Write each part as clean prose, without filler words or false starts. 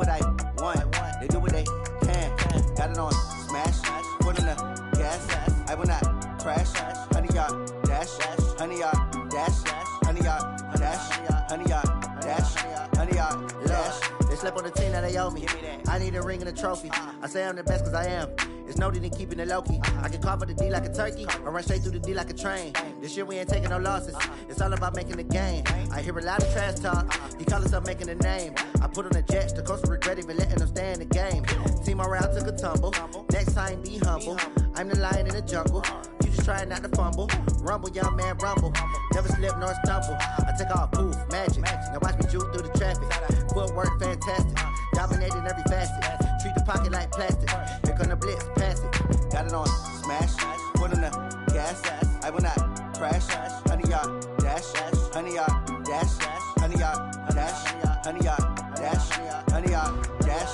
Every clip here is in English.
what I want. They do what they can. Got it on smash. Put in the gas. I will not crash. 100-yard dash. 100-yard dash. 100-yard dash. 100-yard dash. 100-yard dash. They slept on the team that they owe me. I need a ring and a trophy. I say I'm the best cause I am. It's noted in keeping it low-key. I can call for the D like a turkey, or run straight through the D like a train. This year we ain't taking no losses. It's all about making the game. I hear a lot of trash talk. He call himself making a name. I put on the Jets. The coach regret even letting them stay in the game. Team around took a tumble. Next time be humble. I'm the lion in the jungle. You just trying not to fumble. Rumble, young man, rumble. Never slip nor stumble. I take off, poof, magic. Now watch me juke through the traffic. Footwork fantastic. Dominating every facet. Treat the pocket like plastic. Here come the blitz, pass it. Got it on smash. Put in the gas. I will not crash. 100-yard dash. 100-yard dash. 100-yard dash. 100-yard dash. 100-yard dash.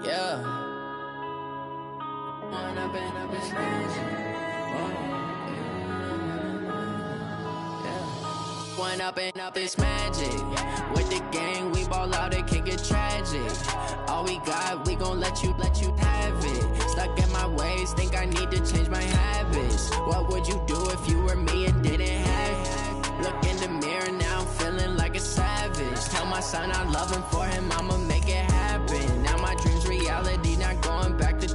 Yeah. One up and up is magic. With the gang, we ball out, it can get tragic. All we got, we gon' let you have it. Stuck in my ways, think I need to change my habits. What would you do if you were me and didn't have it? Look in the mirror, now I'm feeling like a savage. Tell my son I love him, for him I'ma make it happen. Now my dream's reality, not going back to.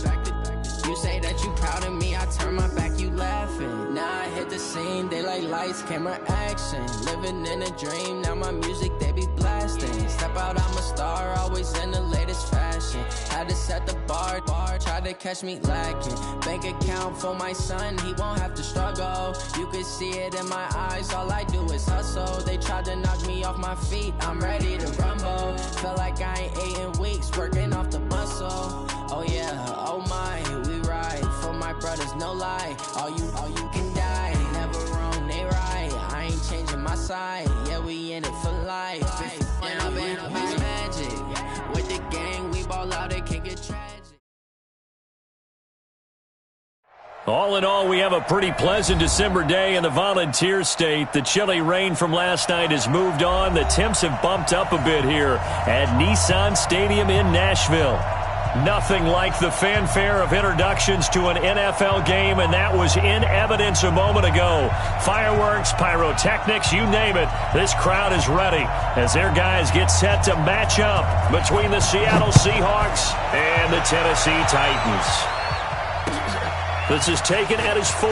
You say that you proud of me, I turn my back, you laughing. Now I hit the scene, they like lights, camera, action. Living in a dream, now my music, they be blasting. Step out, I'm a star, always in the latest fashion. Had to set the bar, try to catch me lacking. Bank account for my son, he won't have to struggle. You can see it in my eyes, all I do is hustle. They tried to knock me off my feet, I'm ready to rumble. Feel like I ain't ate in weeks, working off the muscle. Oh yeah, oh my, we ride for my brothers, no lie. All you can die, never wrong, they right. I ain't changing my side, yeah, we in it for life. When up and up is magic. With the gang, we ball out, it can get tragic. All in all, we have a pretty pleasant December day in the Volunteer State. The chilly rain from last night has moved on. The temps have bumped up a bit here at Nissan Stadium in Nashville. Nothing like the fanfare of introductions to an NFL game, and that was in evidence a moment ago. Fireworks, pyrotechnics, you name it. This crowd is ready as their guys get set to match up between the Seattle Seahawks and the Tennessee Titans. This is taken at his 4.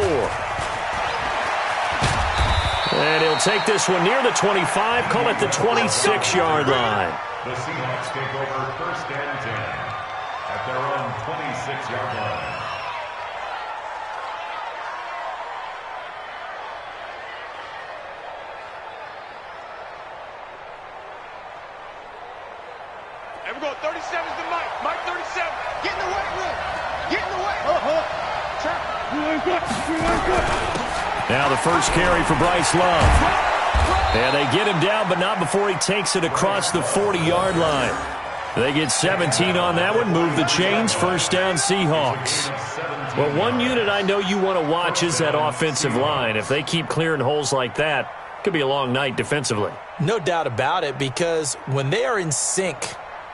And he'll take this one near the 25, call it the 26-yard line. The Seahawks take over first and 10. At their own 26-yard line. And we're going 37's to Mike. Mike 37. Get in the weight room. Get in the weight room. Now the first carry for Bryce Love. And they get him down, but not before he takes it across the 40-yard line. They get 17 on that one, move the chains, first down Seahawks. Well, one unit I know you want to watch is that offensive line. If they keep clearing holes like that, it could be a long night defensively. No doubt about it, because when they are in sync,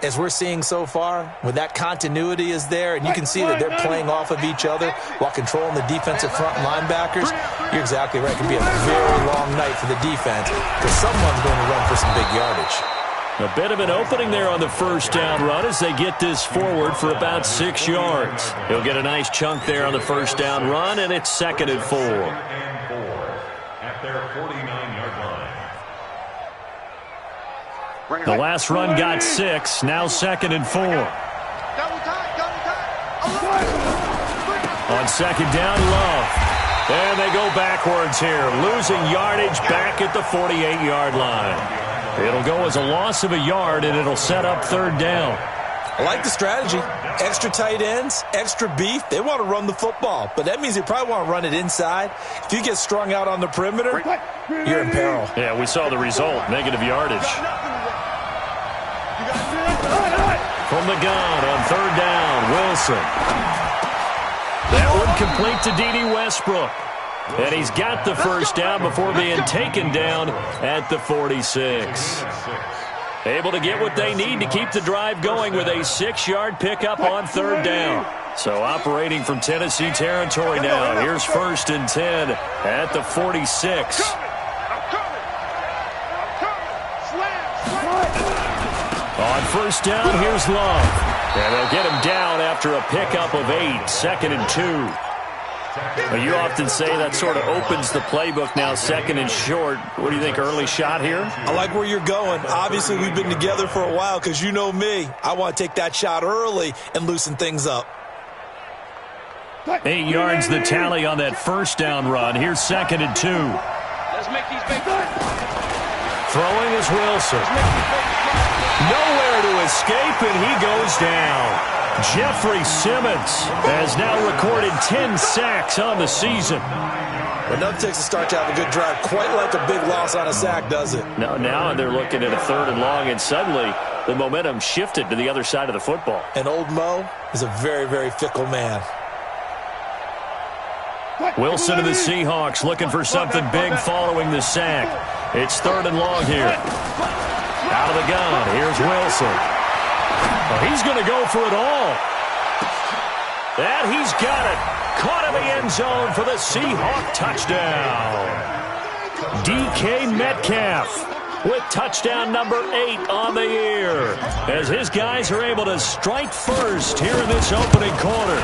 as we're seeing so far, when that continuity is there, and you can see that they're playing off of each other while controlling the defensive front linebackers, you're exactly right. It could be a very long night for the defense because someone's going to run for some big yardage. A bit of an opening there on the first down run as they get this forward for about 6 yards. He'll get a nice chunk there on the first down run, and it's 2nd and 4. At their 49-yard line. The last run got 6, now 2nd and 4. On second down, Love. And they go backwards here, losing yardage back at the 48-yard line. It'll go as a loss of a yard, and it'll set up 3rd down. I like the strategy. Extra tight ends, extra beef. They want to run the football, but that means they probably want to run it inside. If you get strung out on the perimeter, you're in peril. Yeah, we saw the result, negative yardage. From the gun on 3rd down, Wilson. Wilson. That one complete to D.D. Westbrook. And he's got the first down before being taken down at the 46. Able to get what they need to keep the drive going with a 6-yard pickup on third down. So operating from Tennessee territory now. Here's 1st and 10 at the 46. On first down, here's Love. And they'll get him down after a pickup of 8, 2nd and 2. Well, you often say that sort of opens the playbook now, 2nd and short. What do you think, early shot here? I like where you're going. Obviously, we've been together for a while because you know me. I want to take that shot early and loosen things up. 8 yards the tally on that first down run. Here's 2nd and 2. Let's make these big plays. Throwing is Wilson. Nowhere to escape, and he goes down. Jeffrey Simmons has now recorded 10 sacks on the season. Enough takes to start to have a good drive. Quite like a big loss on a sack, does it? Now they're looking at a 3rd and long, and suddenly the momentum shifted to the other side of the football. And old Mo is a very, very fickle man. Wilson to the Seahawks looking for something big following the sack. It's 3rd and long here. Out of the gun, here's Wilson. Well, he's going to go for it all. And he's got it. Caught in the end zone for the Seahawk touchdown. DK Metcalf with touchdown number 8 on the year, as his guys are able to strike first here in this opening quarter.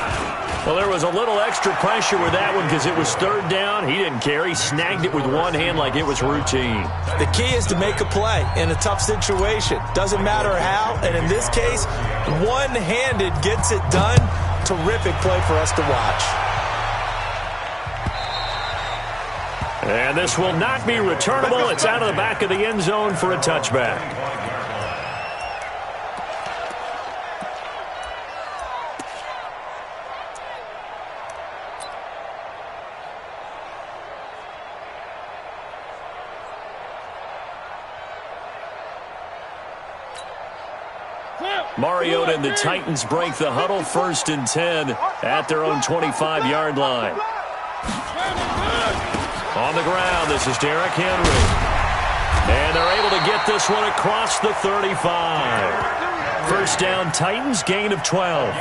Well, there was a little extra pressure with that one because it was 3rd down. He didn't care. He snagged it with one hand like it was routine. The key is to make a play in a tough situation. Doesn't matter how, and in this case, one-handed gets it done. Terrific play for us to watch. And this will not be returnable. It's out of the back of the end zone for a touchback. Mariota and the Titans break the huddle, 1st and 10 at their own 25-yard line. On the ground, this is Derrick Henry. And they're able to get this one across the 35. First down, Titans, gain of 12.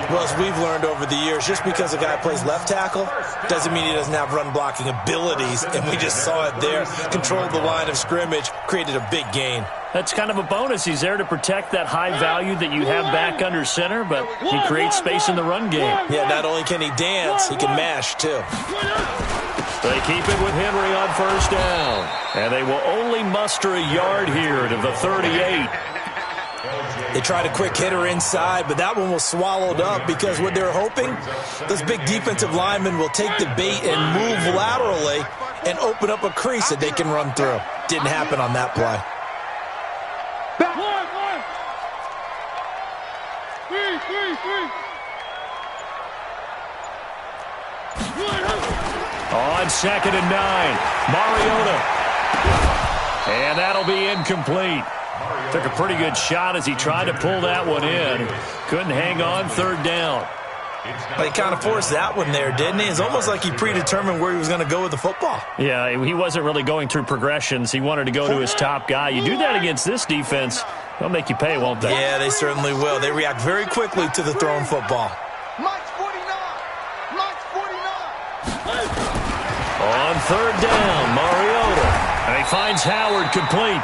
Well, as we've learned over the years, just because a guy plays left tackle doesn't mean he doesn't have run-blocking abilities, and we just saw it there. Controlled the line of scrimmage, created a big gain. That's kind of a bonus. He's there to protect that high value that you have back under center, but he creates space in the run game. Yeah, not only can he dance, he can mash, too. They keep it with Henry on first down, and they will only muster a yard here to the 38. They tried a quick hitter inside, but that one was swallowed up because what they're hoping, those big defensive linemen will take the bait and move laterally and open up a crease that they can run through. Didn't happen on that play. On 2nd and 9, Mariota. And that'll be incomplete. Took a pretty good shot as he tried to pull that one in. Couldn't hang on, 3rd down. Well, he kind of forced that one there, didn't he? It's almost like he predetermined where he was going to go with the football. Yeah, he wasn't really going through progressions. He wanted to go to his top guy. You do that against this defense, they'll make you pay, won't they? Yeah, they certainly will. They react very quickly to the thrown football. Mike's 49. Mike's 49. On 3rd down, Mariota. And he finds Howard complete.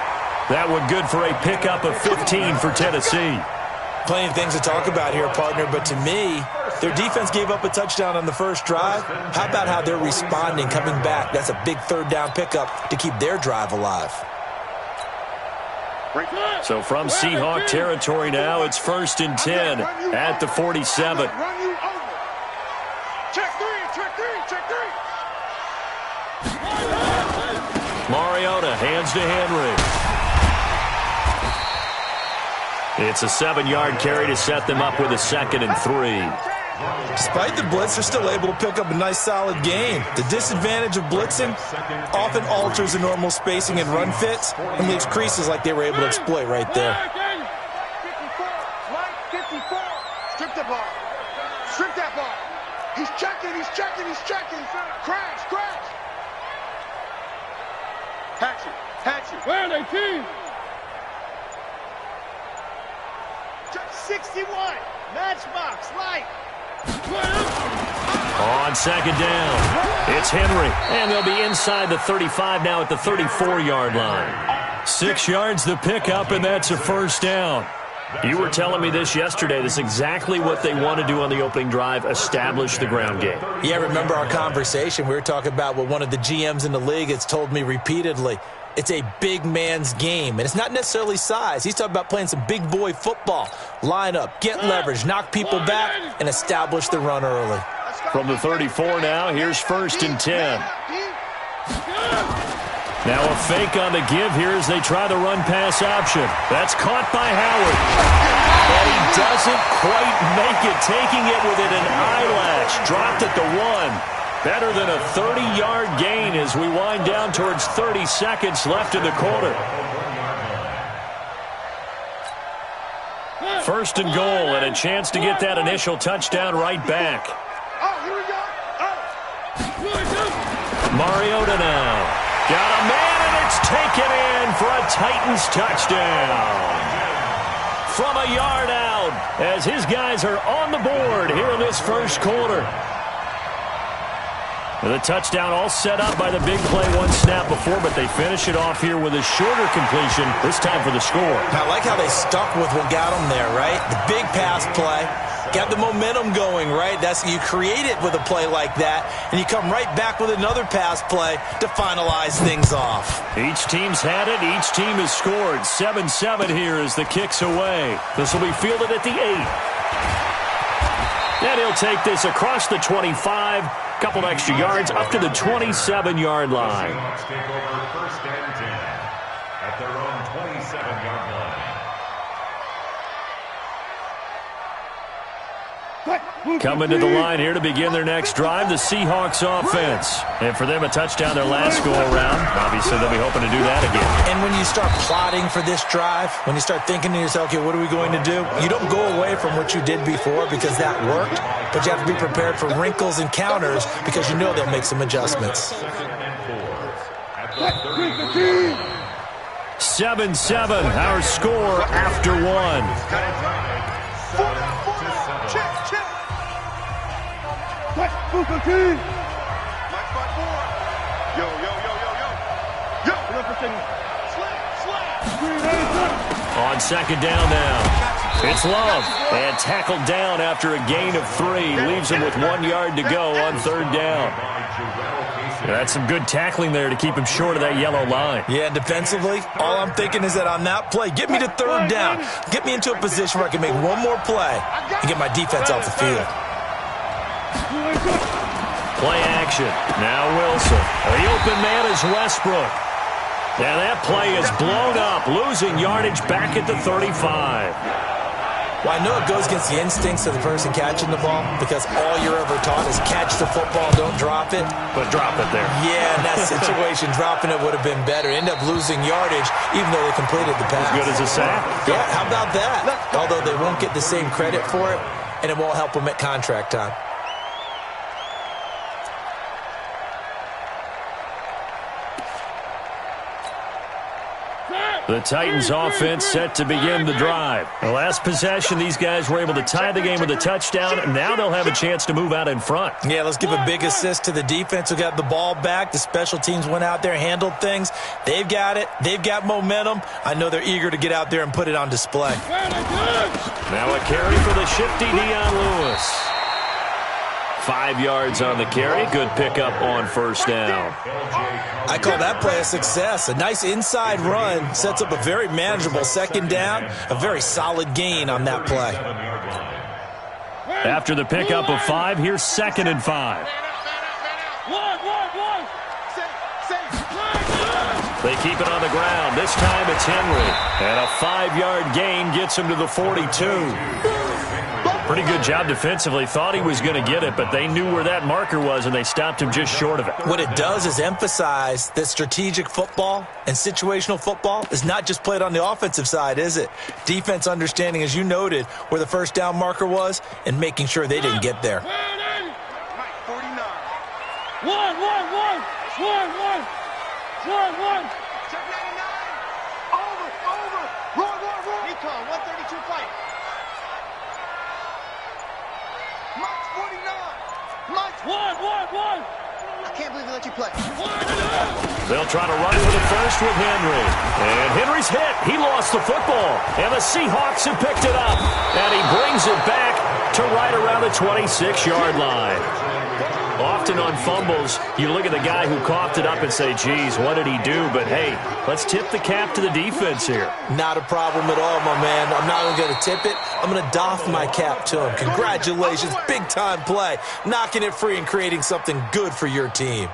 That one good for a pickup of 15 for Tennessee. Plenty of things to talk about here, partner, but to me, their defense gave up a touchdown on the first drive. How about how they're responding, coming back? That's a big 3rd down pickup to keep their drive alive. So from Seahawk territory now, it's 1st and 10 at the 47. Mariota hands to Henry. It's a 7-yard carry to set them up with a 2nd and 3. Despite the blitz, they're still able to pick up a nice, solid gain. The disadvantage of blitzing often alters the normal spacing and run fits and leaves creases like they were able to exploit right there. 54. Strip the ball. Strip that ball. He's checking. Crash. Hatchet. Where are they, team? 61. Matchbox, light. On second down, it's Henry, and they'll be inside the 35 now at the 34-yard line. 6 yards the pickup, and that's a first down. You were telling me this yesterday. This is exactly what they want to do on the opening drive, establish the ground game. Yeah, remember our conversation? We were talking about what one of the GMs in the league has told me repeatedly. It's a big man's game, and it's not necessarily size. He's talking about playing some big boy football. Line up, get leverage, knock people back, and establish the run early. From the 34 now, here's 1st and 10. Now a fake on the give here as they try the run-pass option. That's caught by Howard. And he doesn't quite make it, taking it within an eyelash. Dropped at the 1. Better than a 30-yard gain as we wind down towards 30 seconds left in the quarter. 1st and goal, and a chance to get that initial touchdown right back. Mariota now. Got a man, and it's taken in for a Titans touchdown. From a yard out, as his guys are on the board here in this first quarter. The touchdown all set up by the big play one snap before, but they finish it off here with a shorter completion, this time for the score. I like how they stuck with what got them there, right? The big pass play. Got the momentum going, right? You create it with a play like that, and you come right back with another pass play to finalize things off. Each team's had it. Each team has scored. 7-7 here as the kick's away. This will be fielded at the 8. And he'll take this across the 25. Couple extra yards up to the 27-yard line. Seahawks take over 1st and 10 at their own 27-yard line. Coming to the line here to begin their next drive, the Seahawks offense. And for them, a touchdown their last go-around. Obviously, they'll be hoping to do that again. And when you start plotting for this drive, when you start thinking to yourself, okay, what are we going to do? You don't go away from what you did before because that worked, but you have to be prepared for wrinkles and counters because you know they'll make some adjustments. 7-7, our score after 1. On second down now. It's Love. And tackled down after a gain of 3. Leaves him with 1 yard to go on 3rd down. That's some good tackling there to keep him short of that yellow line. Yeah, defensively, all I'm thinking is that on that play, get me to 3rd down. Get me into a position where I can make one more play and get my defense off the field. Play action. Now Wilson. The open man is Westbrook. And that play is blown up, losing yardage back at the 35. Well, I know it goes against the instincts of the person catching the ball because all you're ever taught is catch the football, don't drop it. But drop it there. Yeah, in that situation, dropping it would have been better. End up losing yardage even though they completed the pass. As good as a sack. Yeah, how about that? Although they won't get the same credit for it, and it won't help them at contract time. The Titans offense set to begin the drive. The last possession, these guys were able to tie the game with a touchdown. Now they'll have a chance to move out in front. Yeah, let's give a big assist to the defense who got the ball back. The special teams went out there, handled things. They've got it. They've got momentum. I know they're eager to get out there and put it on display. Now a carry for the shifty Dion Lewis. 5 yards on the carry. Good pickup on 1st down. I call that play a success. A nice inside run sets up a very manageable 2nd down. A very solid gain on that play. After the pickup of 5, here's 2nd and 5. They keep it on the ground. This time it's Henry. And a 5-yard gain gets him to the 42. Pretty good job defensively. Thought he was going to get it, but they knew where that marker was, and they stopped him just short of it. What it does is emphasize that strategic football and situational football is not just played on the offensive side, is it? Defense understanding, as you noted, where the first down marker was and making sure they didn't get there. Mike, 49. One. Check 99. Over. Roar. Recon, 132 fight. Mike's 49. Mike's One. I can't believe they let you play. They'll try to run for the first with Henry. And Henry's hit. He lost the football. And the Seahawks have picked it up. And he brings it back to right around the 26-yard line. Often on fumbles, you look at the guy who coughed it up and say, geez, what did he do? But, hey, let's tip the cap to the defense here. Not a problem at all, my man. I'm not only going to tip it, I'm going to doff my cap to him. Congratulations, big-time play. Knocking it free and creating something good for your team.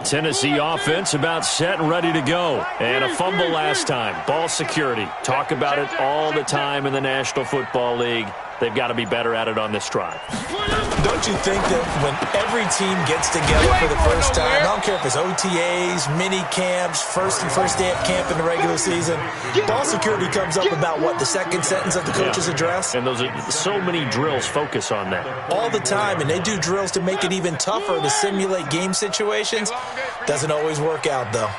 Tennessee offense about set and ready to go. And a fumble last time. Ball security. Talk about it all the time in the National Football League. They've got to be better at it on this drive. Don't you think that when every team gets together for the first time, I don't care if it's OTAs, mini camps, first day at camp in the regular season, ball security comes up about, what, the second sentence of the coach's address? And those are so many drills focus on that. All the time, and they do drills to make it even tougher to simulate game situations. Doesn't always work out, though.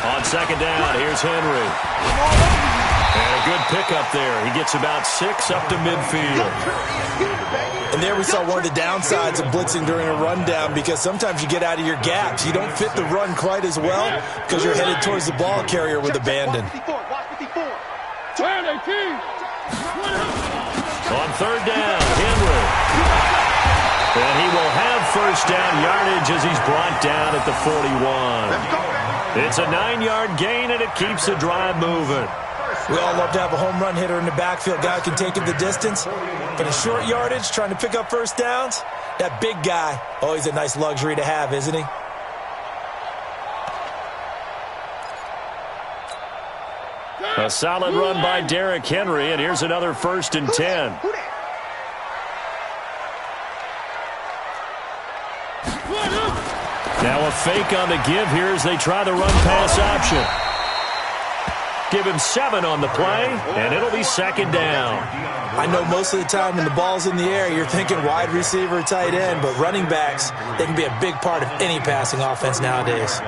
On second down, here's Henry. And a good pickup there. He gets about 6 up to midfield. And there we saw one of the downsides of blitzing during a rundown, because sometimes you get out of your gaps. You don't fit the run quite as well because you're headed towards the ball carrier with abandon. On third down, Henry. And he will have first down yardage as he's brought down at the 41. It's a 9-yard gain, and it keeps the drive moving. We all love to have a home run hitter in the backfield. Guy can take it the distance. But in short yardage, trying to pick up first downs, that big guy, always a nice luxury to have, isn't he? A solid run by Derrick Henry, and here's another 1st and 10. Now a fake on the give here as they try the run-pass option. Give him 7 on the play, and it'll be second down. I know most of the time when the ball's in the air, you're thinking wide receiver, tight end, but running backs, they can be a big part of any passing offense nowadays.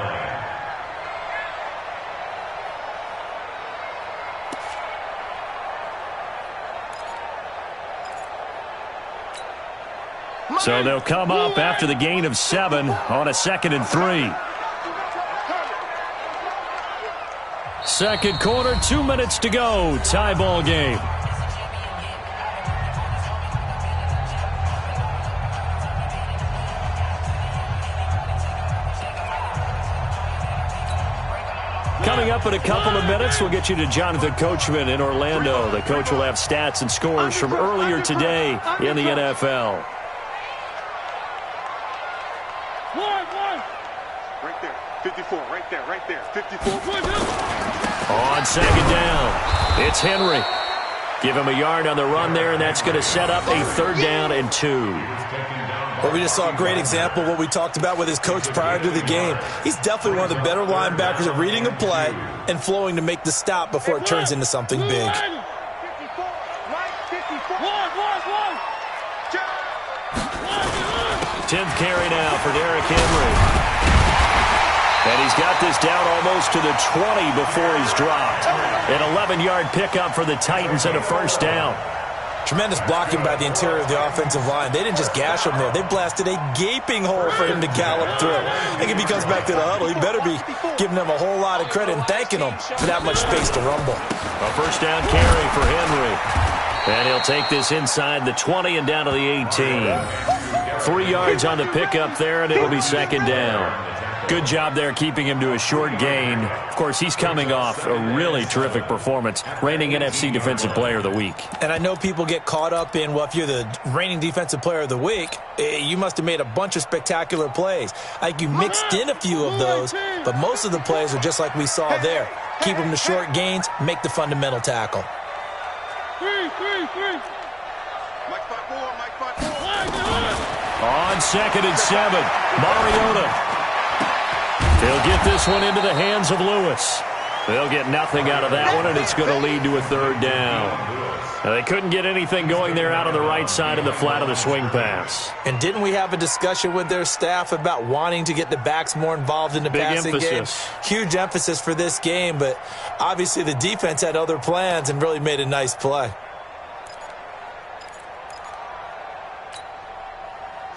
So they'll come up after the gain of 7 on a 2nd and 3. Second quarter, 2 minutes to go. Tie ball game. Coming up in a couple of minutes, we'll get you to Jonathan Coachman in Orlando. The coach will have stats and scores from earlier today in the NFL. Right there, 54, right there, 54. On second down, it's Henry. Give him a yard on the run there, and that's going to set up a 3rd down and 2. Well, we just saw a great example of what we talked about with his coach prior to the game. He's definitely one of the better linebackers at reading a play and flowing to make the stop before it turns into something big. 10th carry now for Derrick Henry. And he's got this down almost to the 20 before he's dropped. An 11-yard pickup for the Titans and a 1st down. Tremendous blocking by the interior of the offensive line. They didn't just gash him there. They blasted a gaping hole for him to gallop through. I think if he comes back to the huddle, he better be giving them a whole lot of credit and thanking them for that much space to rumble. A 1st down carry for Henry. And he'll take this inside the 20 and down to the 18. 3 yards on the pickup there, and it'll be second down. Good job there keeping him to a short gain. Of course, he's coming off a really terrific performance, reigning NFC Defensive Player of the Week. And I know people get caught up in, well, if you're the reigning Defensive Player of the Week, you must have made a bunch of spectacular plays. I think you mixed in a few of those, but most of the plays are just like we saw there. Keep them to short gains, make the fundamental tackle. On 2nd and 7, Mariota. He'll get this one into the hands of Lewis. They'll get nothing out of that one, and it's going to lead to a third down. Now, they couldn't get anything going there out on the right side of the flat of the swing pass. And didn't we have a discussion with their staff about wanting to get the backs more involved in the passing game? Huge emphasis for this game, but obviously the defense had other plans and really made a nice play.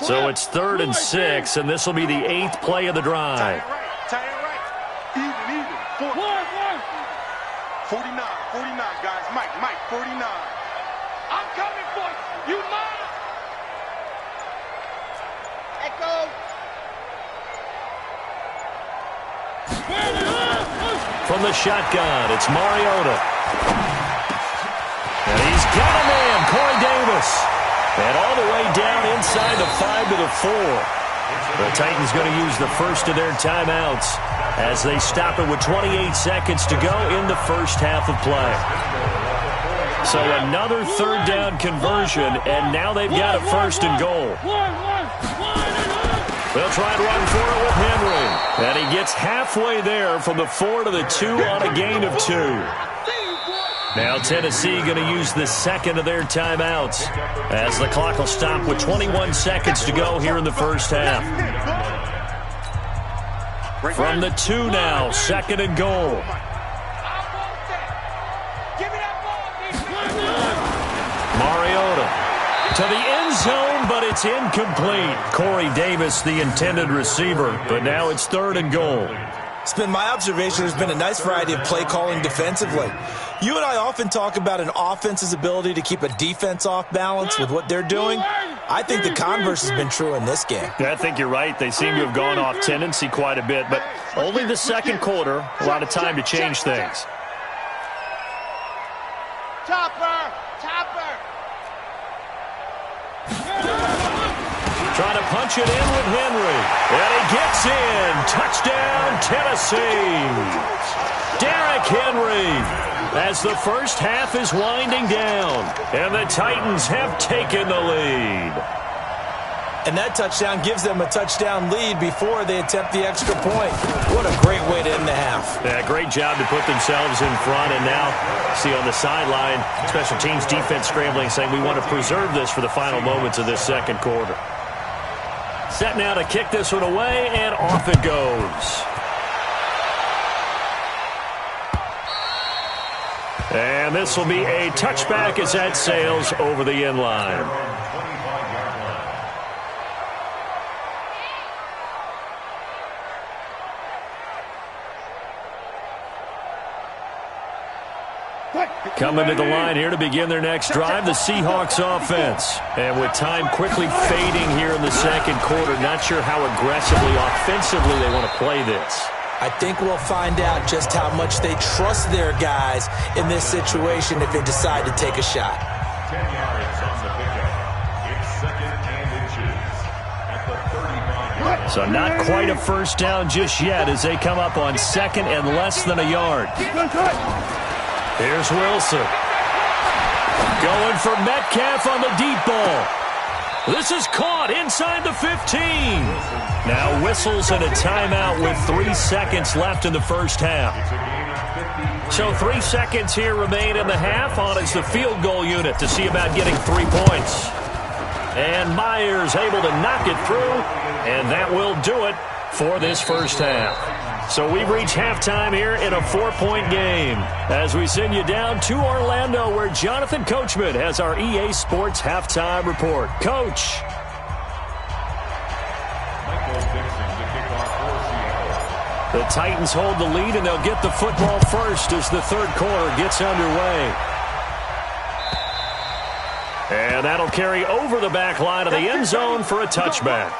So it's 3rd and 6, and this will be the 8th play of the drive. Tie it right. Even. 49, guys. Mike, 49. I'm coming for you. You mine. Echo. From the shotgun, it's Mariota. And he's got a man, Corey Davis. And all the way down inside the 5 to the 4. The Titans going to use the first of their timeouts as they stop it with 28 seconds to go in the first half of play. So another third down conversion, and now they've got a 1st and goal. They'll try and run for it with Henry. And he gets halfway there from the 4 to the 2 on a gain of 2. Now Tennessee going to use the second of their timeouts as the clock will stop with 21 seconds to go here in the first half. From the 2 now, 2nd and goal. Mariota to the end zone, but it's incomplete. Corey Davis, the intended receiver, but now it's 3rd and goal. It's been my observation there's been a nice variety of play calling defensively. You and I often talk about an offense's ability to keep a defense off balance with what they're doing. I think the converse has been true in this game. Yeah, I think you're right. They seem to have gone off tendency quite a bit, but only the second quarter, a lot of time to change things. Topper. Trying to punch it in with Henry. And he gets in. Touchdown, Tennessee. Derrick Henry as the first half is winding down. And the Titans have taken the lead. And that touchdown gives them a touchdown lead before they attempt the extra point. What a great way to end the half. Yeah, great job to put themselves in front. And now, see on the sideline, special teams defense scrambling, saying we want to preserve this for the final moments of this second quarter. Set now to kick this one away, and off it goes. And this will be a touchback as that sails over the end line. Coming to the line here to begin their next drive, the Seahawks offense. And with time quickly fading here in the second quarter, not sure how aggressively, offensively they want to play this. I think we'll find out just how much they trust their guys in this situation if they decide to take a shot. 10 yards on the pickup. It's 2nd and inches at the 35-yard line. So not quite a first down just yet as they come up on 2nd and less than a yard. Here's Wilson. Going for Metcalf on the deep ball. This is caught inside the 15. Now whistles and a timeout with 3 seconds left in the first half. So 3 seconds here remain in the half. On is the field goal unit to see about getting 3 points. And Myers able to knock it through. And that will do it for this first half. So we've reached halftime here in a 4-point game as we send you down to Orlando where Jonathan Coachman has our EA Sports halftime report. Coach. The Titans hold the lead and they'll get the football first as the third quarter gets underway. And that'll carry over the back line of the end zone for a touchback.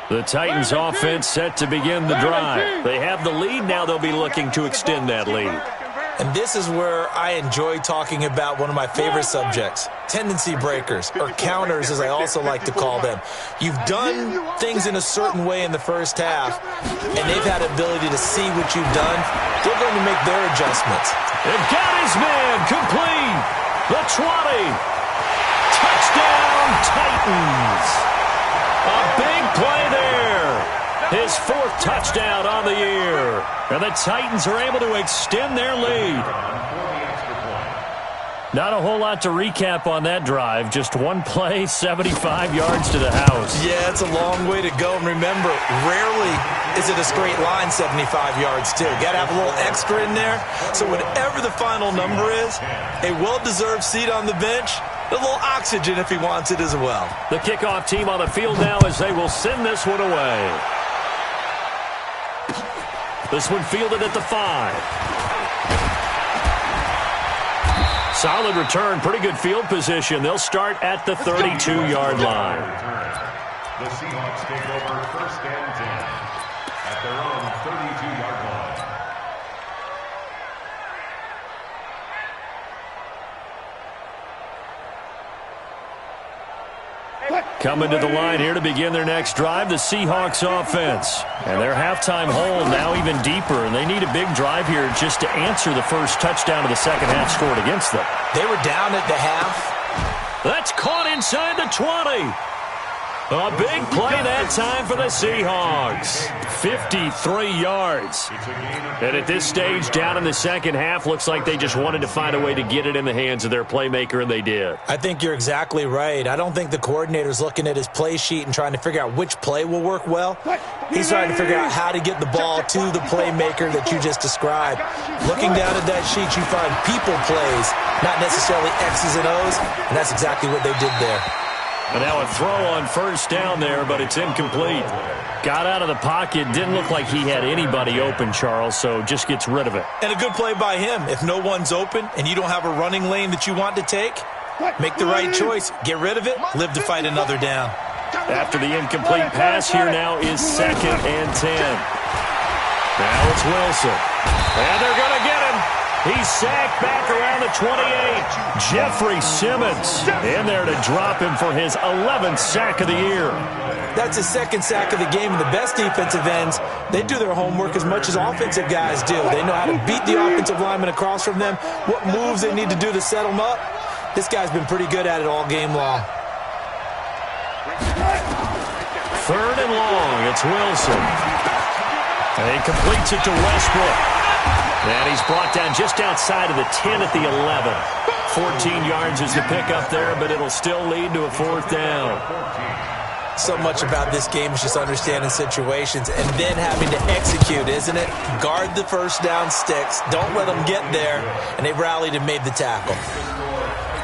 The Titans offense set to begin the drive. They have the lead. Now they'll be looking to extend that lead. And this is where I enjoy talking about one of my favorite subjects, tendency breakers, or counters as I also like to call them. You've done things in a certain way in the first half, and they've had ability to see what you've done. They're going to make their adjustments. They've got his man complete. The 20. Touchdown, Titans. A big play there. His fourth touchdown on the year. And the Titans are able to extend their lead. Not a whole lot to recap on that drive. Just one play, 75 yards to the house. Yeah, it's a long way to go. And remember, rarely is it a straight line 75 yards, too. Got to have a little extra in there. So whatever the final number is, a well-deserved seat on the bench, a little oxygen if he wants it as well. The kickoff team on the field now as they will send this one away. This one fielded at the 5. Solid return, pretty good field position. They'll start at the 32-yard line. The Seahawks take over 1st and 10 at their own 32-yard line. Coming to the line here to begin their next drive, the Seahawks offense. And their halftime hole now even deeper, and they need a big drive here just to answer the first touchdown of the second half scored against them. They were down at the half. That's caught inside the 20. A big play that time for the Seahawks. 53 yards. And at this stage, down in the second half, looks like they just wanted to find a way to get it in the hands of their playmaker, and they did. I think you're exactly right. I don't think the coordinator's looking at his play sheet and trying to figure out which play will work well. He's trying to figure out how to get the ball to the playmaker that you just described. Looking down at that sheet, you find people plays, not necessarily X's and O's, and that's exactly what they did there. And now a throw on first down there, but it's incomplete. Got out of the pocket. Didn't look like he had anybody open, Charles, so just gets rid of it. And a good play by him. If no one's open and you don't have a running lane that you want to take, make the right choice. Get rid of it. Live to fight another down. After the incomplete pass, here now is 2nd and 10. Now it's Wilson. And they're going to get him. He's sacked back around the 28. Jeffrey Simmons in there to drop him for his 11th sack of the year. That's his second sack of the game, and the best defensive ends, they do their homework as much as offensive guys do. They know how to beat the offensive lineman across from them, what moves they need to do to set them up. This guy's been pretty good at it all game long. 3rd and long, it's Wilson. And he completes it to Westbrook. And he's brought down just outside of the 10 at the 11. 14 yards is the pickup there, but it'll still lead to a 4th down. So much about this game is just understanding situations and then having to execute, isn't it? Guard the first down sticks. Don't let them get there. And they rallied and made the tackle.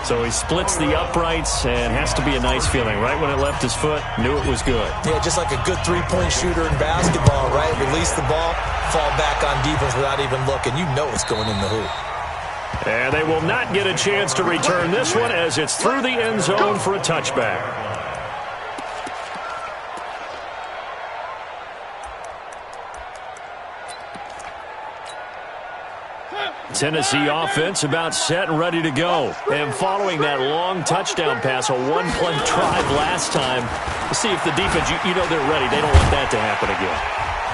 So he splits the uprights, and has to be a nice feeling. Right when it left his foot, knew it was good. Yeah, just like a good three-point shooter in basketball, right? Release the ball, fall back on defense without even looking. You know it's going in the hoop. And they will not get a chance to return this one as it's through the end zone for a touchback. Tennessee offense about set and ready to go. And following that long touchdown pass, a one-play drive last time, see if the defense, you know they're ready. They don't want that to happen again.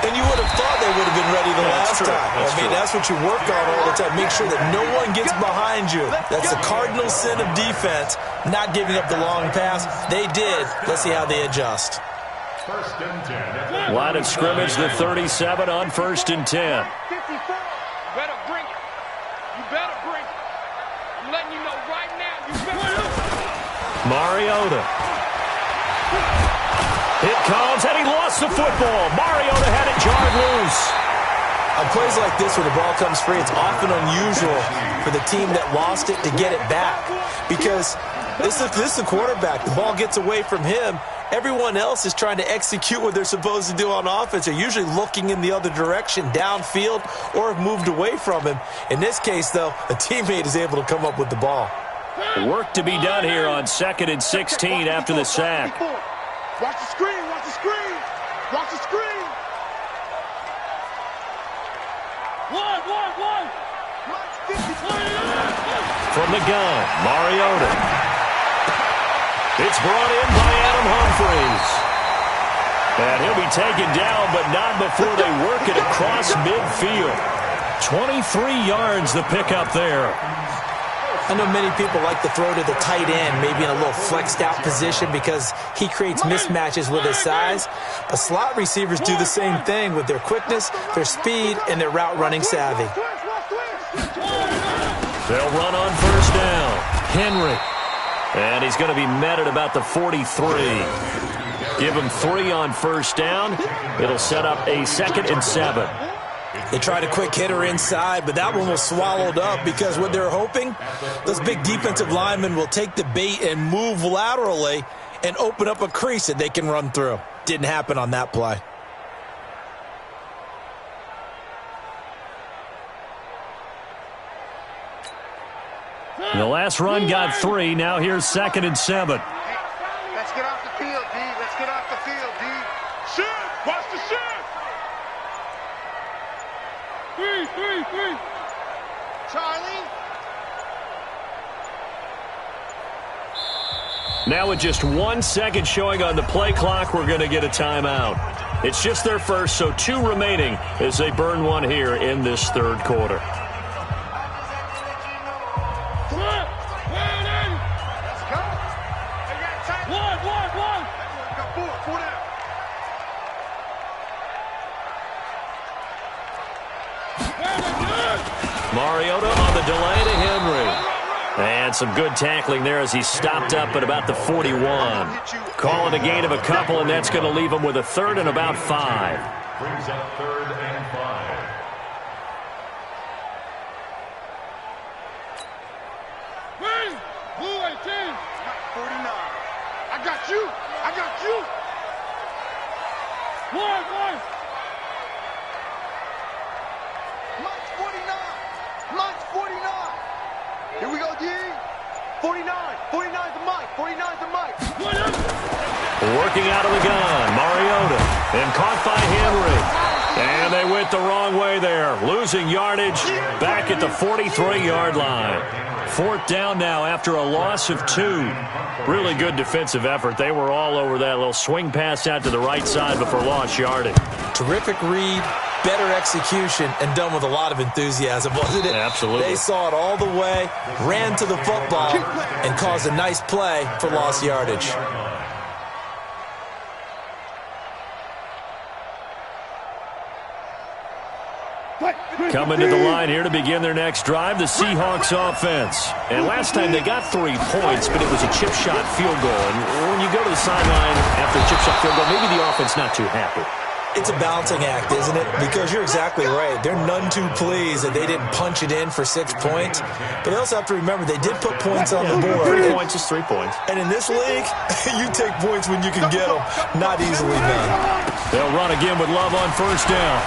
And you would have thought they would have been ready the last time. That's what you work on all the time. Make sure that no one gets behind you. That's the cardinal sin of defense, not giving up the long pass. They did. Let's see how they adjust. 1st and 10. Line of scrimmage, the 37 on 1st and 10. Better bring it. You better bring it. I'm letting you know right now. You better. Mariota. It comes, and he lost the football. Mariota had it jarred loose. On plays like this where the ball comes free, it's often unusual for the team that lost it to get it back. Because this is the quarterback. The ball gets away from him, Everyone else is trying to execute what they're supposed to do on offense. They're usually looking in the other direction, downfield, or have moved away from him. In this case, though, a teammate is able to come up with the ball. Work to be done here on 2nd and 16 after the sack. Watch the screen, watch the screen, watch the screen. One. From the gun, Mariota. It's brought in by Adam Humphries. And he'll be taken down, but not before they work it across midfield. 23 yards the pickup there. I know many people like to throw to the tight end, maybe in a little flexed out position because he creates mismatches with his size. But slot receivers do the same thing with their quickness, their speed, and their route running savvy. They'll run on first down. Henry. And he's going to be met at about the 43. Give him 3 on first down. It'll set up a 2nd and 7. They tried a quick hitter inside, but that one was swallowed up because what they're hoping, those big defensive linemen will take the bait and move laterally and open up a crease that they can run through. Didn't happen on that play. The last run got 3. Now here's 2nd and 7. Let's get off the field, D. Let's get off the field, D. Shift! Watch the shift! 3. Charlie. Now with just 1 second showing on the play clock, we're going to get a timeout. It's just their first, so 2 remaining as they burn one here in this 3rd quarter. Mariota on the delay to Henry. And some good tackling there as he stopped up at about the 41. Calling a gain of a couple, and that's going to leave him with a 3rd and about 5. Brings up 3rd and 5. Blue 18. 49. I got you. One. Mike's 49. Here we go, D. 49. 49's the Mike. 49's the Mike. Working out of the gun, Mariota. And caught by Henry. And they went the wrong way there. Losing yardage back at the 43-yard line. 4th down now after a loss of 2. Really good defensive effort. They were all over that little swing pass out to the right side before lost yardage. Terrific read, better execution, and done with a lot of enthusiasm, wasn't it? Absolutely. They saw it all the way, ran to the football, and caused a nice play for lost yardage. Coming to the line here to begin their next drive, the Seahawks offense. And last time they got 3 points, but it was a chip shot field goal. And when you go to the sideline after a chip shot field goal, maybe the offense not too happy. It's a balancing act, isn't it? Because you're exactly right. They're none too pleased that they didn't punch it in for 6 points. But they also have to remember they did put points on the board. 3 points is 3 points. And in this league, you take points when you can get them. Not easily done. They'll run again with Love on first down.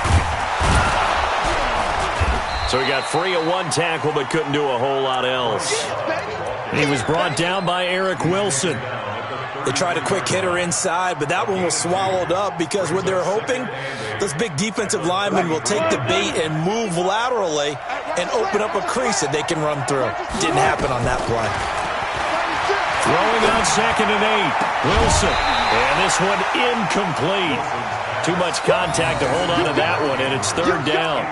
So he got free of 1 tackle but couldn't do a whole lot else. He was brought down by Eric Wilson. They tried a quick hitter inside, but that one was swallowed up because what they're hoping, those big defensive linemen will take the bait and move laterally and open up a crease that they can run through. Didn't happen on that play. Throwing on 2nd and 8. Wilson. And this one incomplete. Too much contact to hold on to that one, and it's 3rd down.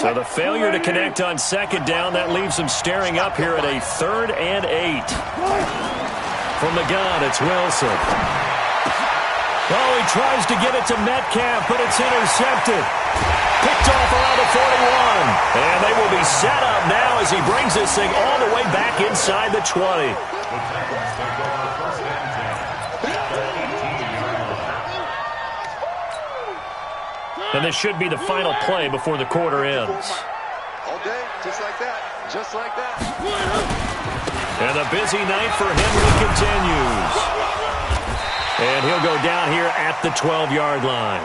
So the failure to connect on 2nd down, that leaves them staring up here at a 3rd and 8. From the gun, it's Wilson. Oh, he tries to get it to Metcalf, but it's intercepted. Picked off around the 41. And they will be set up now as he brings this thing all the way back inside the 20. And this should be the final play before the quarter ends. All day, just like that. Just like that. And the busy night for Henry continues. And he'll go down here at the 12-yard line.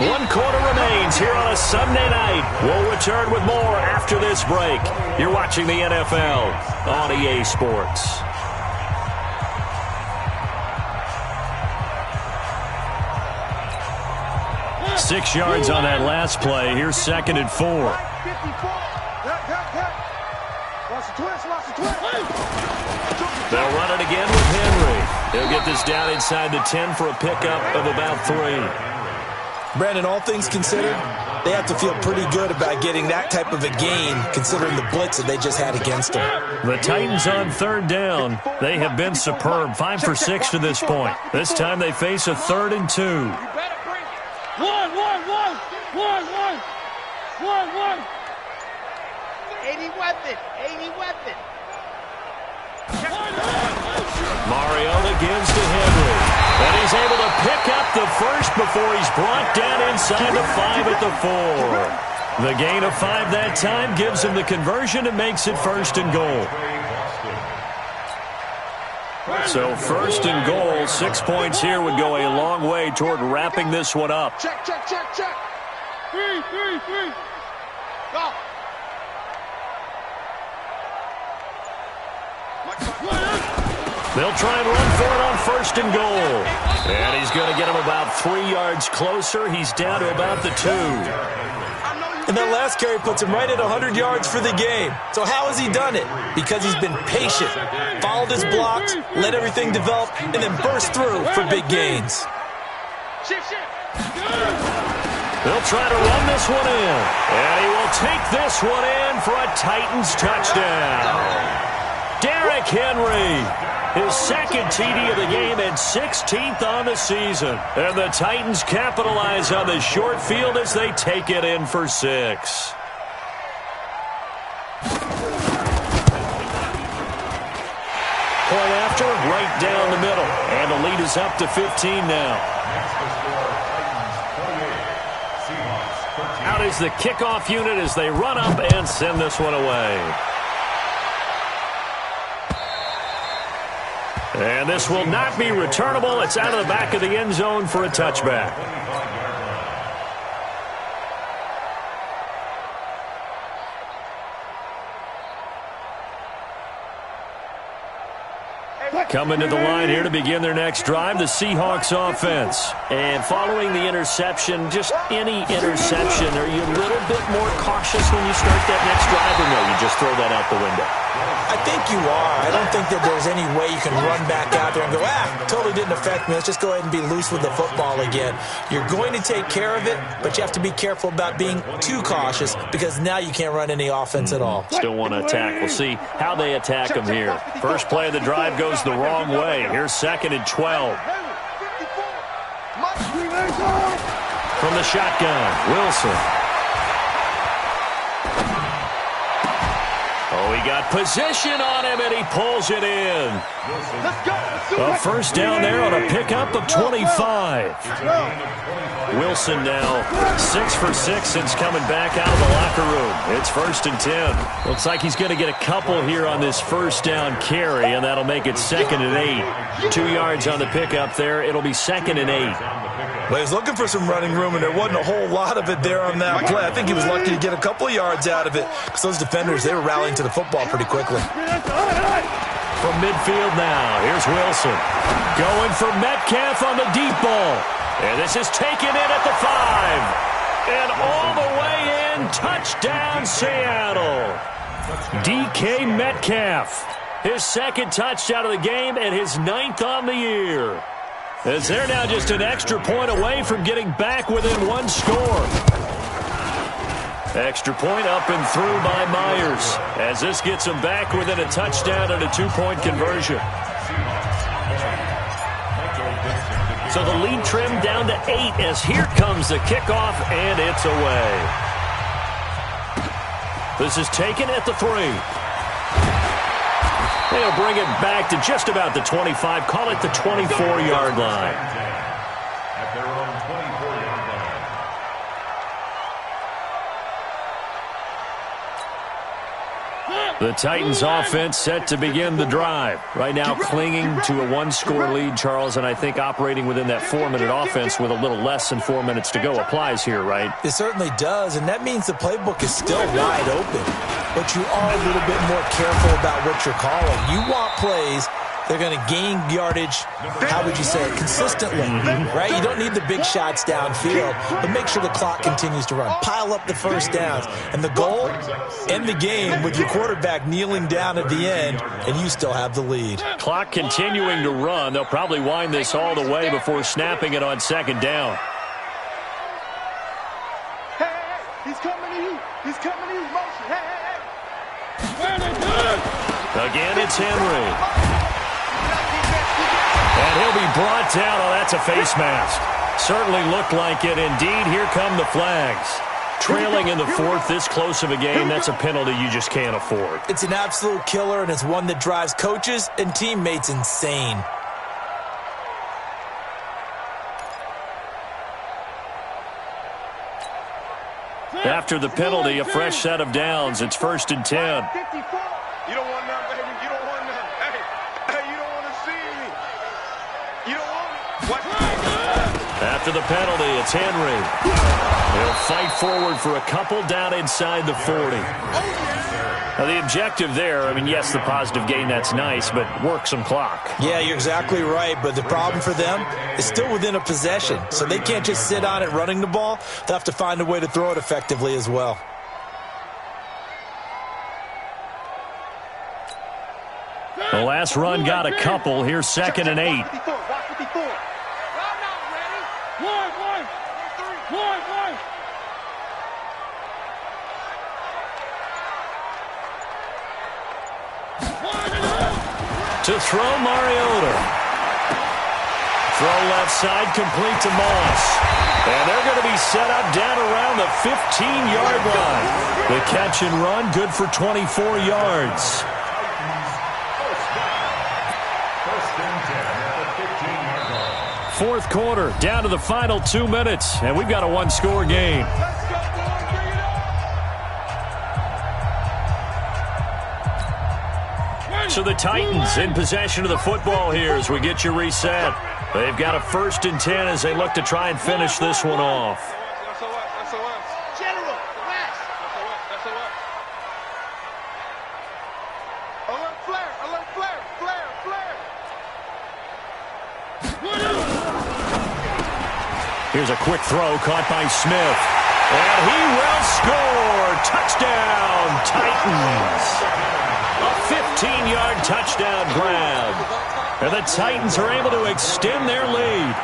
One quarter remains here on a Sunday night. We'll return with more after this break. You're watching the NFL on EA Sports. 6 yards on that last play. Here's 2nd and 4. They'll run it again with Henry. He'll get this down inside the 10 for a pickup of about 3. Brandon, all things considered, they have to feel pretty good about getting that type of a gain considering the blitz that they just had against them. The Titans on 3rd down. They have been superb. 5 for 6 to this point. This time they face a 3rd and 2. One. 80 weapon. Mariota gives to Henry. And he's able to pick up the first before he's brought down inside the 5 at the 4. The gain of 5 that time gives him the conversion and makes it 1st and goal. So 1st and goal, 6 points here would go a long way toward wrapping this one up. Check. 3. Go. They'll try and run for it on 1st and goal. And he's going to get him about 3 yards closer. He's down to about the 2. And that last carry puts him right at 100 yards for the game. So how has he done it? Because he's been patient, followed his blocks, let everything develop, and then burst through for big gains. Shift. They'll try to run this one in. And he will take this one in for a Titans touchdown. Derrick Henry, his 2nd TD of the game and 16th on the season. And the Titans capitalize on the short field as they take it in for 6. Point after, right down the middle. And the lead is up to 15 now. Out is the kickoff unit as they run up and send this one away. And this will not be returnable. It's out of the back of the end zone for a touchback. Coming to the line here to begin their next drive, the Seahawks offense. And following the interception, just any interception, are you a little bit more cautious when you start that next drive, or no, you just throw that out the window? I think you are. I don't think that there's any way you can run back out there and go, totally didn't affect me. Let's just go ahead and be loose with the football again. You're going to take care of it, but you have to be careful about being too cautious because now you can't run any offense at all. Still want to attack. We'll see how they attack them here. First play of the drive goes the wrong way. Here's 2nd and 12. From the shotgun, Wilson. Oh, he got position on him, and he pulls it in. A 1st down there on a pickup of 25. Wilson now 6 for 6 since coming back out of the locker room. It's 1st and 10. Looks like he's going to get a couple here on this 1st down carry, and that'll make it 2nd and 8. 2 yards on the pickup there. It'll be 2nd and 8. Well, he was looking for some running room, and there wasn't a whole lot of it there on that play. I think he was lucky to get a couple of yards out of it because those defenders, they were rallying to the football pretty quickly. From midfield now, here's Wilson. Going for Metcalf on the deep ball. And this is taken in at the 5. And all the way in, touchdown Seattle. DK Metcalf, his 2nd touchdown of the game and his 9th on the year. As they're now just an extra point away from getting back within 1 score. Extra point up and through by Myers. As this gets them back within a touchdown and a 2-point conversion. So the lead trimmed down to 8 as here comes the kickoff, and it's away. This is taken at the 3. They'll bring it back to just about the 25, call it the 24-yard line. At their own 24-yard line. The Titans offense set to begin the drive. Right now clinging to a one-score lead, Charles, and I think operating within that 4-minute offense with a little less than 4 minutes to go applies here, right? It certainly does, and that means the playbook is still wide open. But you are a little bit more careful about what you're calling. You want plays they're going to gain yardage, how would you say it, consistently, right? You don't need the big shots downfield, but make sure the clock continues to run. Pile up the first downs. And the goal, end the game with your quarterback kneeling down at the end, and you still have the lead. Clock continuing to run. They'll probably wind this all the way before snapping it on second down. Hey, he's coming to you. He's coming to you. Motion. Hey. Again, it's Henry. And he'll be brought down. Oh, that's a face mask. Certainly looked like it. Indeed, here come the flags. Trailing in the fourth, this close of a game, that's a penalty you just can't afford. It's an absolute killer, and it's one that drives coaches and teammates insane. After the penalty, a fresh set of downs. It's 1st and 10. You don't want none, baby. You don't want none. Hey, you don't want to see me. You don't want it. What? After the penalty, it's Henry. He'll fight forward for a couple down inside the 40. Now, the objective there, I mean, yes, the positive gain, that's nice, but work some clock. Yeah, you're exactly right, but the problem for them is still within a possession, so they can't just sit on it running the ball. They'll have to find a way to throw it effectively as well. The last run got a couple. Here's 2nd and 8. To throw, Mariota. Throw left side, complete to Moss. And they're going to be set up down around the 15-yard line. The catch and run, good for 24 yards. Fourth quarter, down to the final 2 minutes, and we've got a one-score game. So the Titans in possession of the football here as we get you reset. They've got a 1st and 10 as they look to try and finish this one off. General, relax. Alert flare, alert flare, flare. Here's a quick throw caught by Smith. And he will score. Touchdown, Titans. A 15-yard touchdown grab. And the Titans are able to extend their lead.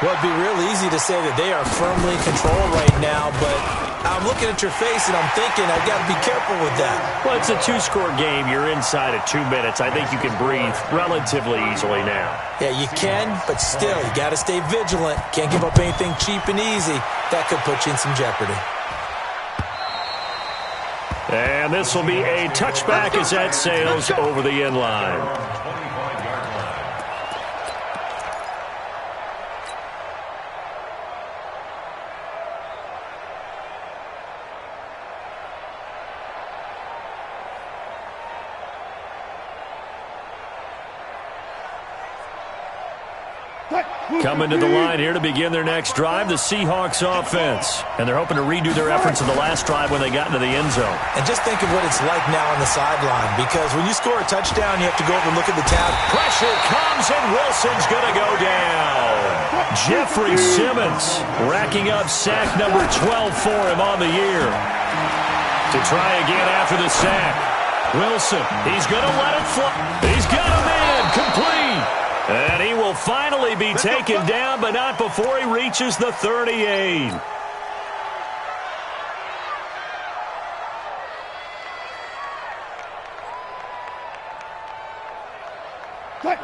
Well, it'd be real easy to say that they are firmly in control right now, but I'm looking at your face and I'm thinking I've got to be careful with that. Well, it's a 2-score game. You're inside of 2 minutes. I think you can breathe relatively easily now. Yeah, you can, but still, you got to stay vigilant. Can't give up anything cheap and easy. That could put you in some jeopardy. And this will be a touchback as that sails over the end line. Coming to the line here to begin their next drive, the Seahawks offense. And they're hoping to redo their efforts in the last drive when they got into the end zone. And just think of what it's like now on the sideline, because when you score a touchdown, you have to go over and look at the tab. Pressure comes, and Wilson's going to go down. Jeffrey Simmons racking up sack number 12 for him on the year. To try again after the sack. Wilson, he's going to let it fly. He's got him in, complete. And he will finally be taken down, but not before he reaches the 38.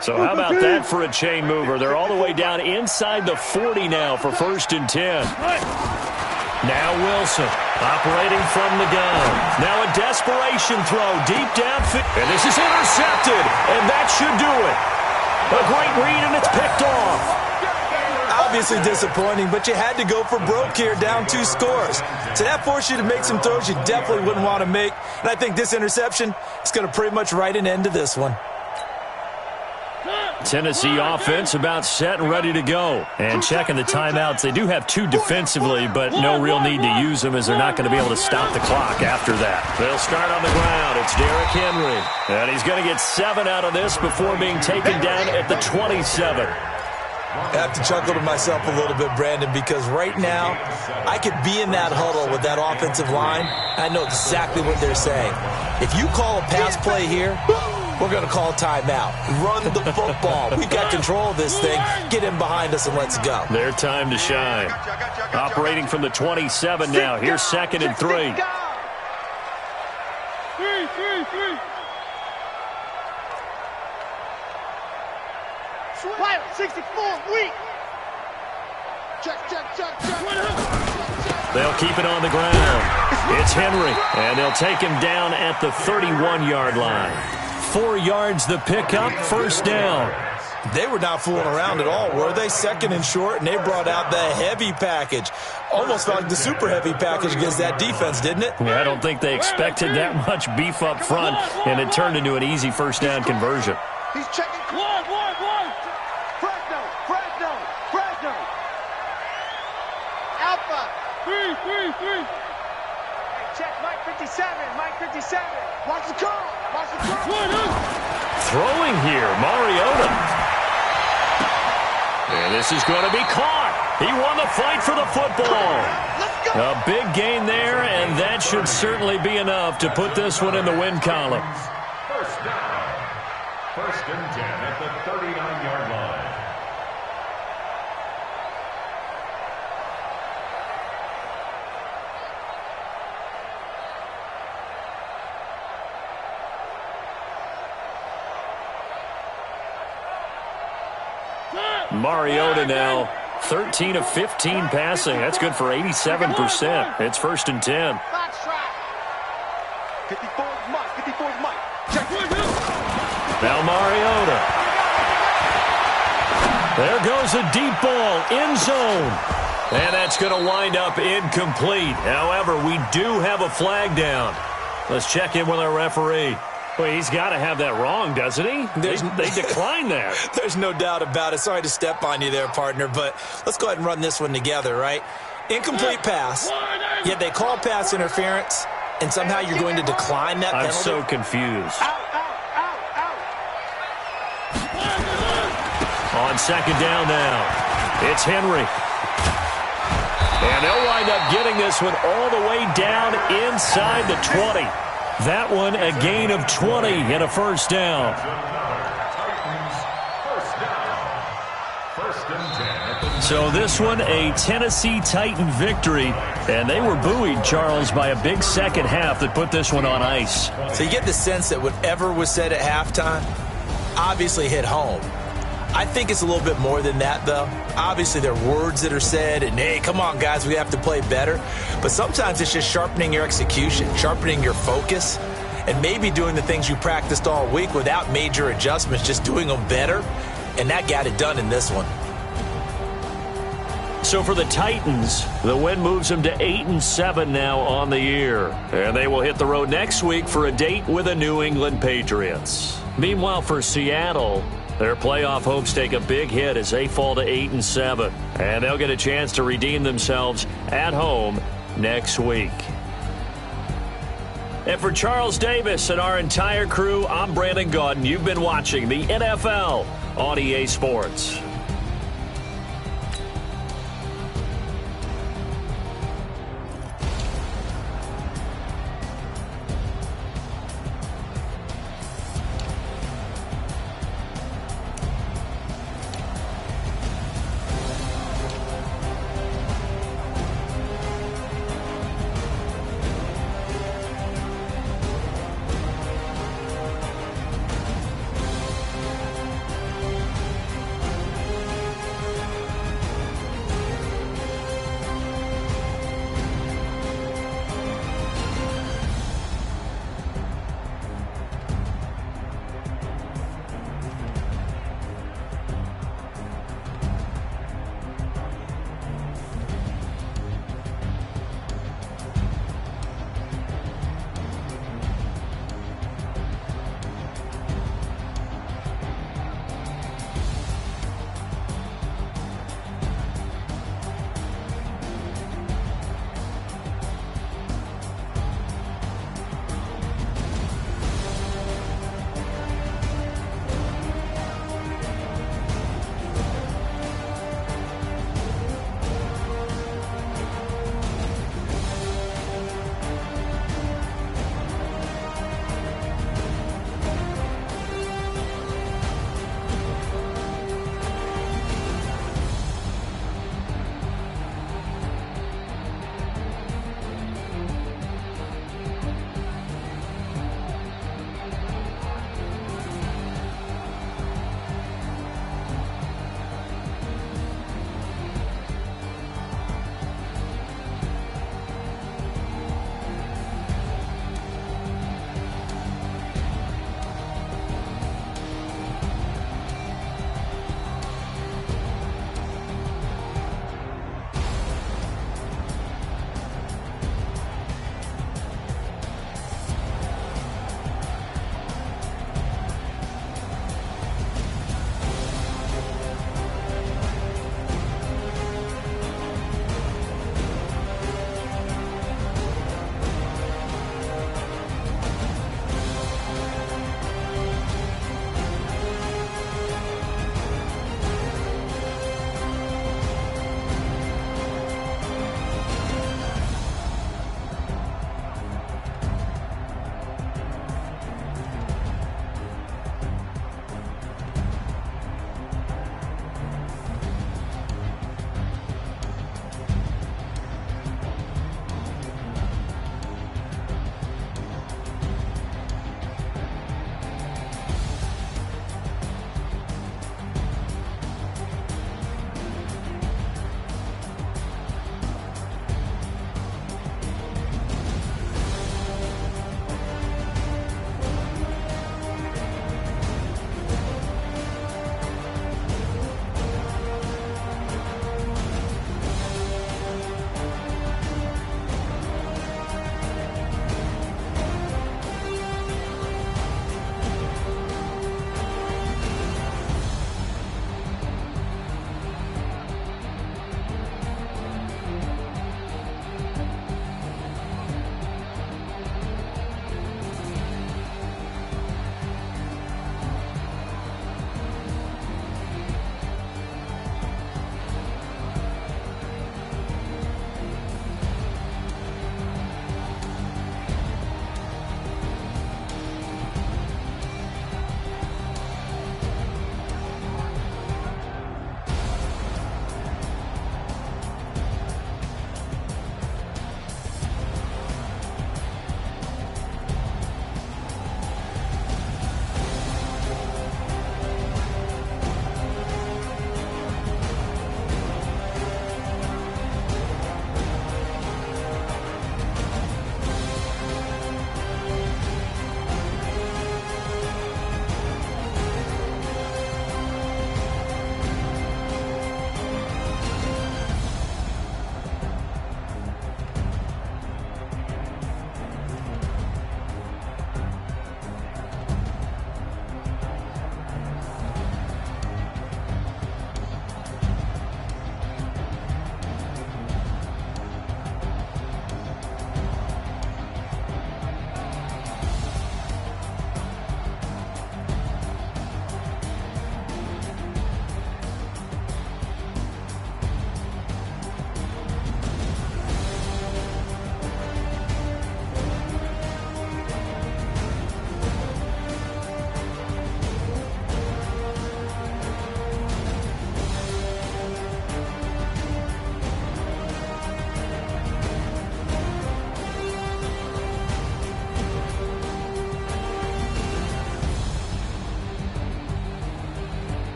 So how about that for a chain mover? They're all the way down inside the 40 now for 1st and 10. Now Wilson operating from the gun. Now a desperation throw deep downfield. And this is intercepted, and that should do it. A great read, and it's picked off. I'll Obviously disappointing, but you had to go for broke here, down 2 scores. So that forced you to make some throws you definitely wouldn't want to make. And I think this interception is going to pretty much write an end to this one. Tennessee offense about set and ready to go. And checking the timeouts, they do have 2 defensively, but no real need to use them as they're not going to be able to stop the clock after that. They'll start on the ground. It's Derrick Henry. And he's going to get 7 out of this before being taken down at the 27. I have to chuckle to myself a little bit, Brandon, because right now I could be in that huddle with that offensive line. I know exactly what they're saying. If you call a pass play here, we're going to call timeout. Run the football. We've got control of this thing. Get in behind us and let's go. Their time to shine. Operating from the 27 now. Here's 2nd and 3. Pilot 64, weak. Check. They'll keep it on the ground. It's Henry, and they'll take him down at the 31-yard line. 4 yards the pickup, 1st down. They were not fooling around at all, were they? 2nd and short, and they brought out the heavy package. Almost felt like the super heavy package against that defense, didn't it? Yeah, I don't think they expected that much beef up front, and it turned into an easy 1st down conversion. He's checking. One. Fresno. Alpha. 3. Check, Mike 57. Watch the call. Throwing here, Mariota. And this is going to be caught. He won the fight for the football. A big gain there, and that should certainly be enough to put this one in the win column. 1st down. 1st and 10 at the 39-yard line. Mariota now, 13 of 15 passing. That's good for 87%. It's 1st and 10. 54's Mike. Check. Now Mariota. There goes a deep ball, end zone. And that's going to wind up incomplete. However, we do have a flag down. Let's check in with our referee. Well, he's got to have that wrong, doesn't he? They declined that. There's no doubt about it. Sorry to step on you there, partner, but let's go ahead and run this one together, right? Incomplete pass, yet they call pass interference, and somehow you're going to decline that penalty? I'm so confused. Out. On 2nd down now, it's Henry. And they'll wind up getting this one all the way down inside the 20. That one a gain of 20 and a 1st down. So this one a Tennessee Titan victory. And they were buoyed, Charles, by a big second half that put this one on ice. So you get the sense that whatever was said at halftime obviously hit home. I think it's a little bit more than that, though. Obviously, there are words that are said, and, hey, come on, guys, we have to play better. But sometimes it's just sharpening your execution, sharpening your focus, and maybe doing the things you practiced all week without major adjustments, just doing them better. And that got it done in this one. So for the Titans, the win moves them to 8-7 now on the year. And they will hit the road next week for a date with the New England Patriots. Meanwhile, for Seattle, their playoff hopes take a big hit as they fall to 8-7. And they'll get a chance to redeem themselves at home next week. And for Charles Davis and our entire crew, I'm Brandon Gaudin. You've been watching the NFL on EA Sports.